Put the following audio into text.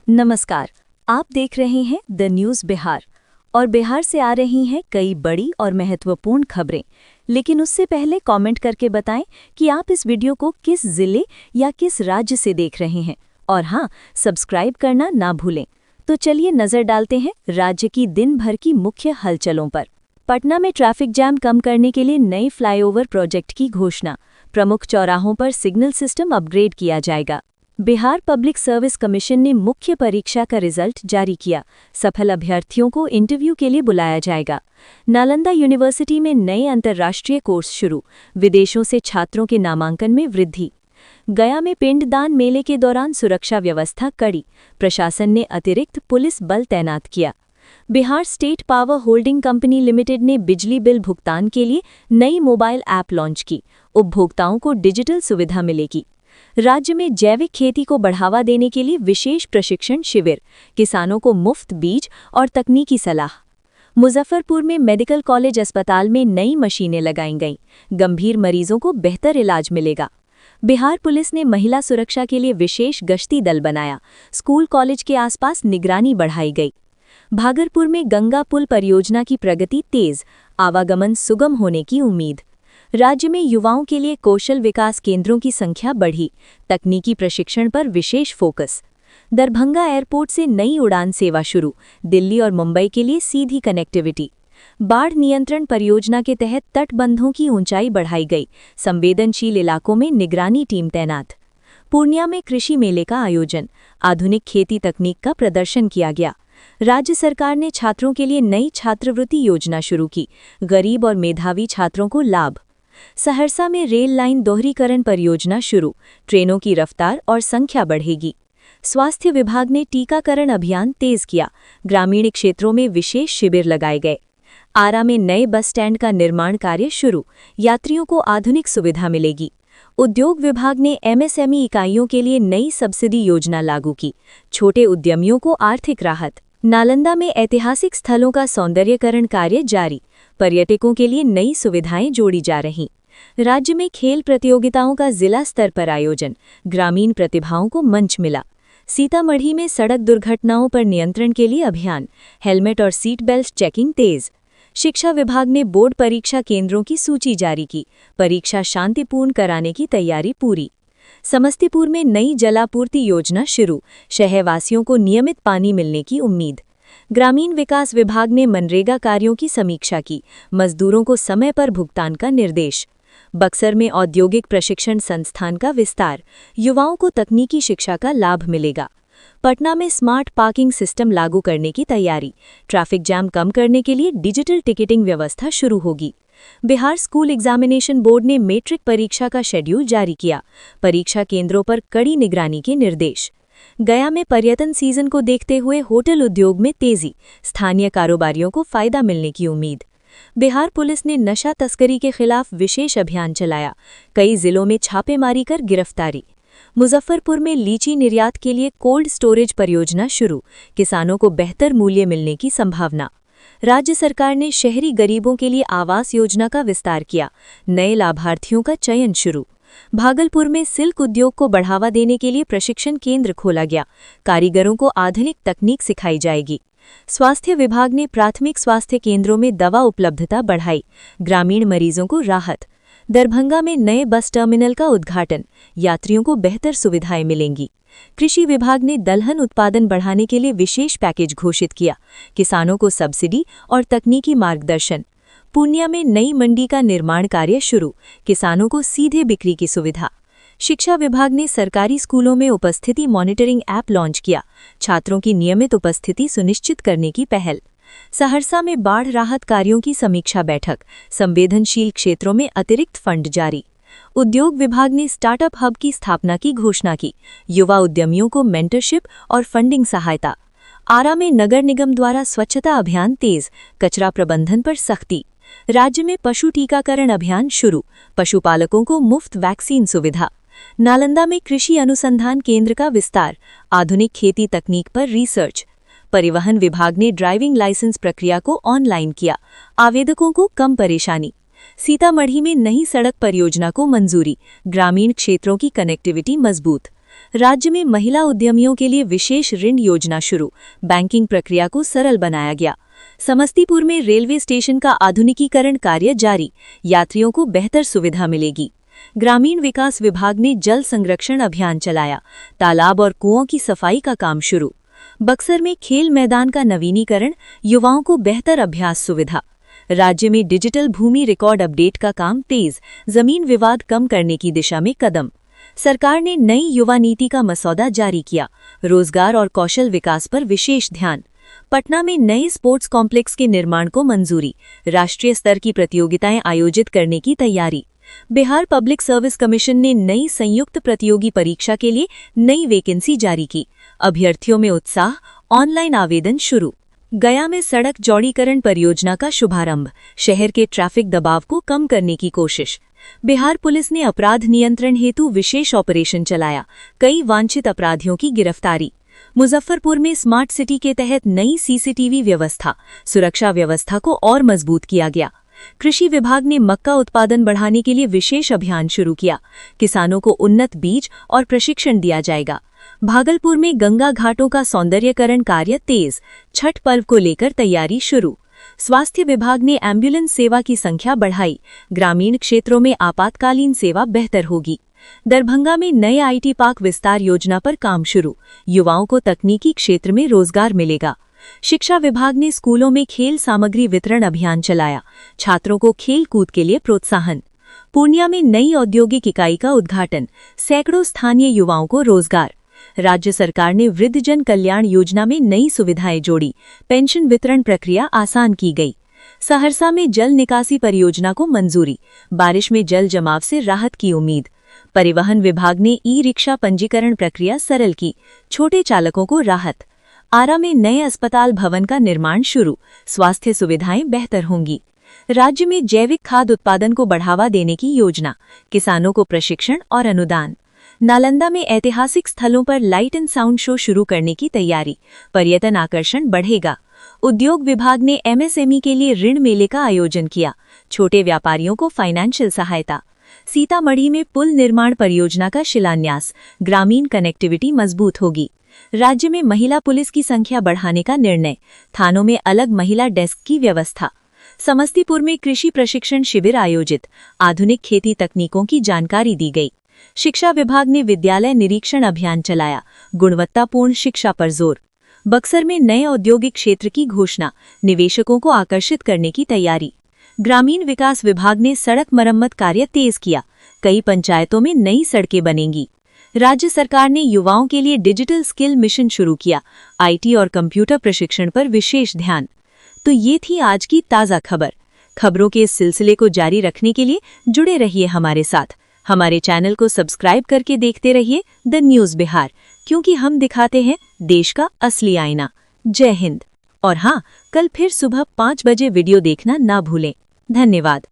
नमस्कार। आप देख रहे हैं द न्यूज़ बिहार और बिहार से आ रही हैं कई बड़ी और महत्वपूर्ण खबरें। लेकिन उससे पहले कमेंट करके बताएं कि आप इस वीडियो को किस जिले या किस राज्य से देख रहे हैं और हाँ, सब्सक्राइब करना ना भूलें। तो चलिए नजर डालते हैं राज्य की दिन भर की मुख्य हलचलों पर। पटना में ट्रैफिक जैम कम करने के लिए नए फ्लाईओवर प्रोजेक्ट की घोषणा। प्रमुख चौराहों पर सिग्नल सिस्टम अपग्रेड किया जाएगा। बिहार पब्लिक सर्विस कमीशन ने मुख्य परीक्षा का रिजल्ट जारी किया। सफल अभ्यर्थियों को इंटरव्यू के लिए बुलाया जाएगा। नालंदा यूनिवर्सिटी में नए अंतर्राष्ट्रीय कोर्स शुरू। विदेशों से छात्रों के नामांकन में वृद्धि। गया में पिंडदान मेले के दौरान सुरक्षा व्यवस्था कड़ी। प्रशासन ने अतिरिक्त पुलिस बल तैनात किया। Bihar state power holding company limited ने बिजली बिल भुगतान के लिए नई मोबाइल ऐप लॉन्च की। उपभोक्ताओं को डिजिटल सुविधा मिलेगी। राज्य में जैविक खेती को बढ़ावा देने के लिए विशेष प्रशिक्षण शिविर। किसानों को मुफ्त बीज और तकनीकी सलाह। मुजफ्फरपुर में मेडिकल कॉलेज अस्पताल में नई मशीनें लगाई गईं। गंभीर मरीजों को बेहतर इलाज मिलेगा। बिहार पुलिस ने महिला सुरक्षा के लिए विशेष गश्ती दल बनाया। स्कूल कॉलेज के आसपास निगरानी बढ़ाई गई। भागलपुर में गंगा पुल परियोजना की प्रगति तेज। आवागमन सुगम होने की उम्मीद। राज्य में युवाओं के लिए कौशल विकास केंद्रों की संख्या बढ़ी। तकनीकी प्रशिक्षण पर विशेष फोकस। दरभंगा एयरपोर्ट से नई उड़ान सेवा शुरू। दिल्ली और मुंबई के लिए सीधी कनेक्टिविटी। बाढ़ नियंत्रण परियोजना के तहत तटबंधों की ऊंचाई बढ़ाई गई। संवेदनशील इलाकों में निगरानी टीम तैनात। पूर्णिया में कृषि मेले का आयोजन। आधुनिक खेती तकनीक का प्रदर्शन किया गया। राज्य सरकार ने छात्रों के लिए नई छात्रवृत्ति योजना शुरू की। गरीब और मेधावी छात्रों को लाभ। सहरसा में रेल लाइन दोहरीकरण परियोजना शुरू। ट्रेनों की रफ्तार और संख्या बढ़ेगी। स्वास्थ्य विभाग ने टीकाकरण अभियान तेज किया। ग्रामीण क्षेत्रों में विशेष शिविर लगाए गए। आरा में नए बस स्टैंड का निर्माण कार्य शुरू। यात्रियों को आधुनिक सुविधा मिलेगी। उद्योग विभाग ने एमएसएमई इकाइयों के लिए नई सब्सिडी योजना लागू की। छोटे उद्यमियों को आर्थिक राहत। नालंदा में ऐतिहासिक स्थलों का सौंदर्यीकरण कार्य जारी। पर्यटकों के लिए नई सुविधाएं जोड़ी जा रहीं। राज्य में खेल प्रतियोगिताओं का जिला स्तर पर आयोजन। ग्रामीण प्रतिभाओं को मंच मिला। सीतामढ़ी में सड़क दुर्घटनाओं पर नियंत्रण के लिए अभियान। हेलमेट और सीट बेल्ट चेकिंग तेज। शिक्षा विभाग ने बोर्ड परीक्षा केंद्रों की सूची जारी की। परीक्षा शांतिपूर्ण कराने की तैयारी पूरी। समस्तीपुर में नई जलापूर्ति योजना शुरू। शहरवासियों को नियमित पानी मिलने की उम्मीद। ग्रामीण विकास विभाग ने मनरेगा कार्यों की समीक्षा की। मजदूरों को समय पर भुगतान का निर्देश। बक्सर में औद्योगिक प्रशिक्षण संस्थान का विस्तार। युवाओं को तकनीकी शिक्षा का लाभ मिलेगा। पटना में स्मार्ट पार्किंग सिस्टम लागू करने की तैयारी। ट्रैफिक जैम कम करने के लिए डिजिटल टिकटिंग व्यवस्था शुरू होगी। बिहार स्कूल एग्जामिनेशन बोर्ड ने मैट्रिक परीक्षा का शेड्यूल जारी किया। परीक्षा केंद्रों पर कड़ी निगरानी के निर्देश। गया में पर्यटन सीजन को देखते हुए होटल उद्योग में तेजी। स्थानीय कारोबारियों को फायदा मिलने की उम्मीद। बिहार पुलिस ने नशा तस्करी के खिलाफ विशेष अभियान चलाया। कई जिलों में छापेमारी कर गिरफ्तारी। मुजफ्फरपुर में लीची निर्यात के लिए कोल्ड स्टोरेज परियोजना शुरू। किसानों को बेहतर मूल्य मिलने की संभावना। राज्य सरकार ने शहरी गरीबों के लिए आवास योजना का विस्तार किया। नए लाभार्थियों का चयन शुरू। भागलपुर में सिल्क उद्योग को बढ़ावा देने के लिए प्रशिक्षण केंद्र खोला गया। कारीगरों को आधुनिक तकनीक सिखाई जाएगी। स्वास्थ्य विभाग ने प्राथमिक स्वास्थ्य केंद्रों में दवा उपलब्धता बढ़ाई। ग्रामीण मरीजों को राहत। दरभंगा में नए बस टर्मिनल का उद्घाटन। यात्रियों को बेहतर सुविधाएं मिलेंगी। कृषि विभाग ने दलहन उत्पादन बढ़ाने के लिए विशेष पैकेज घोषित किया। किसानों को सब्सिडी और तकनीकी मार्गदर्शन। पूर्णिया में नई मंडी का निर्माण कार्य शुरू। किसानों को सीधे बिक्री की सुविधा। शिक्षा विभाग ने सरकारी स्कूलों में उपस्थिति मॉनिटरिंग ऐप लॉन्च किया। छात्रों की नियमित उपस्थिति सुनिश्चित करने की पहल। सहरसा में बाढ़ राहत कार्यों की समीक्षा बैठक। संवेदनशील क्षेत्रों में अतिरिक्त फंड जारी। उद्योग विभाग ने स्टार्टअप हब की स्थापना की घोषणा की। युवा उद्यमियों को मेंटरशिप और फंडिंग सहायता। आरा में नगर निगम द्वारा स्वच्छता अभियान तेज। कचरा प्रबंधन पर सख्ती। राज्य में पशु टीकाकरण अभियान शुरू। पशुपालकों को मुफ्त वैक्सीन सुविधा। नालंदा में कृषि अनुसंधान केंद्र का विस्तार। आधुनिक खेती तकनीक पर रिसर्च। परिवहन विभाग ने ड्राइविंग लाइसेंस प्रक्रिया को ऑनलाइन किया। आवेदकों को कम परेशानी। सीतामढ़ी में नई सड़क परियोजना को मंजूरी। ग्रामीण क्षेत्रों की कनेक्टिविटी मजबूत। राज्य में महिला उद्यमियों के लिए विशेष ऋण योजना शुरू, बैंकिंग प्रक्रिया को सरल बनाया गया। समस्तीपुर में रेलवे स्टेशन का आधुनिकीकरण कार्य जारी, यात्रियों को बेहतर सुविधा मिलेगी। ग्रामीण विकास विभाग ने जल संरक्षण अभियान चलाया, तालाब और कुओं की सफाई का काम शुरू। बक्सर में खेल मैदान का नवीनीकरण, युवाओं को बेहतर अभ्यास सुविधा। राज्य में डिजिटल भूमि रिकॉर्ड अपडेट का काम तेज, जमीन विवाद कम करने की दिशा में कदम। सरकार ने नई युवा नीति का मसौदा जारी किया, रोजगार और कौशल विकास पर विशेष ध्यान। पटना में नए स्पोर्ट्स कॉम्प्लेक्स के निर्माण को मंजूरी, राष्ट्रीय स्तर की प्रतियोगिताएं आयोजित करने की तैयारी। बिहार पब्लिक सर्विस कमीशन ने नई संयुक्त प्रतियोगी परीक्षा के लिए नई वैकेंसी जारी की, अभ्यर्थियों में उत्साह, ऑनलाइन आवेदन शुरू। गया में सड़क चौड़ीकरण परियोजना का शुभारंभ, शहर के ट्रैफिक दबाव को कम करने की कोशिश। बिहार पुलिस ने अपराध नियंत्रण हेतु विशेष ऑपरेशन चलाया, कई वांछित अपराधियों की गिरफ्तारी। मुजफ्फरपुर में स्मार्ट सिटी के तहत नई सीसीटीवी व्यवस्था, सुरक्षा व्यवस्था को और मजबूत किया गया। कृषि विभाग ने मक्का उत्पादन बढ़ाने के लिए विशेष अभियान शुरू किया, किसानों को उन्नत बीज और प्रशिक्षण दिया जाएगा। भागलपुर में गंगा घाटों का सौंदर्यकरण कार्य तेज, छठ पर्व को लेकर तैयारी शुरू। स्वास्थ्य विभाग ने एम्बुलेंस सेवा की संख्या बढ़ाई, ग्रामीण क्षेत्रों में आपातकालीन सेवा बेहतर होगी। दरभंगा में नए आईटी पार्क विस्तार योजना पर काम शुरू, युवाओं को तकनीकी क्षेत्र में रोजगार मिलेगा। शिक्षा विभाग ने स्कूलों में खेल सामग्री वितरण अभियान चलाया, छात्रों को खेल कूद के लिए प्रोत्साहन। पूर्णिया में नई औद्योगिक इकाई का उद्घाटन, सैकड़ों स्थानीय युवाओं को रोजगार। राज्य सरकार ने वृद्धजन कल्याण योजना में नई सुविधाएं जोड़ी, पेंशन वितरण प्रक्रिया आसान की गई। सहरसा में जल निकासी परियोजना को मंजूरी, बारिश में जल जमाव से राहत की उम्मीद। परिवहन विभाग ने ई-रिक्शा पंजीकरण प्रक्रिया सरल की, छोटे चालकों को राहत। आरा में नए अस्पताल भवन का निर्माण शुरू, स्वास्थ्य सुविधाएं बेहतर होंगी। राज्य में जैविक खाद उत्पादन को बढ़ावा देने की योजना, किसानों को प्रशिक्षण और अनुदान। नालंदा में ऐतिहासिक स्थलों पर लाइट एंड साउंड शो शुरू करने की तैयारी, पर्यटन आकर्षण बढ़ेगा। उद्योग विभाग ने एमएसएमई के लिए ऋण मेले का आयोजन किया, छोटे व्यापारियों को फाइनेंशियल सहायता। सीतामढ़ी में पुल निर्माण परियोजना का शिलान्यास, ग्रामीण कनेक्टिविटी मजबूत होगी। राज्य में महिला पुलिस की संख्या बढ़ाने का निर्णय, थानों में अलग महिला डेस्क की व्यवस्था। समस्तीपुर में कृषि प्रशिक्षण शिविर आयोजित, आधुनिक खेती तकनीकों की जानकारी दी गई। शिक्षा विभाग ने विद्यालय निरीक्षण अभियान चलाया, गुणवत्तापूर्ण शिक्षा पर जोर। बक्सर में नए औद्योगिक क्षेत्र की घोषणा, निवेशकों को आकर्षित करने की तैयारी। ग्रामीण विकास विभाग ने सड़क मरम्मत कार्य तेज किया, कई पंचायतों में नई सड़कें बनेंगी। राज्य सरकार ने युवाओं के लिए डिजिटल स्किल मिशन शुरू किया, आईटी और कंप्यूटर प्रशिक्षण पर विशेष ध्यान। तो ये थी आज की ताज़ा खबर। खबरों के इस सिलसिले को जारी रखने के लिए जुड़े रहिए हमारे साथ। हमारे चैनल को सब्सक्राइब करके देखते रहिए द न्यूज़ बिहार, क्योंकि हम दिखाते हैं देश का असली आईना। जय हिंद। और हाँ, कल फिर सुबह 5 बजे वीडियो देखना ना भूलें। धन्यवाद।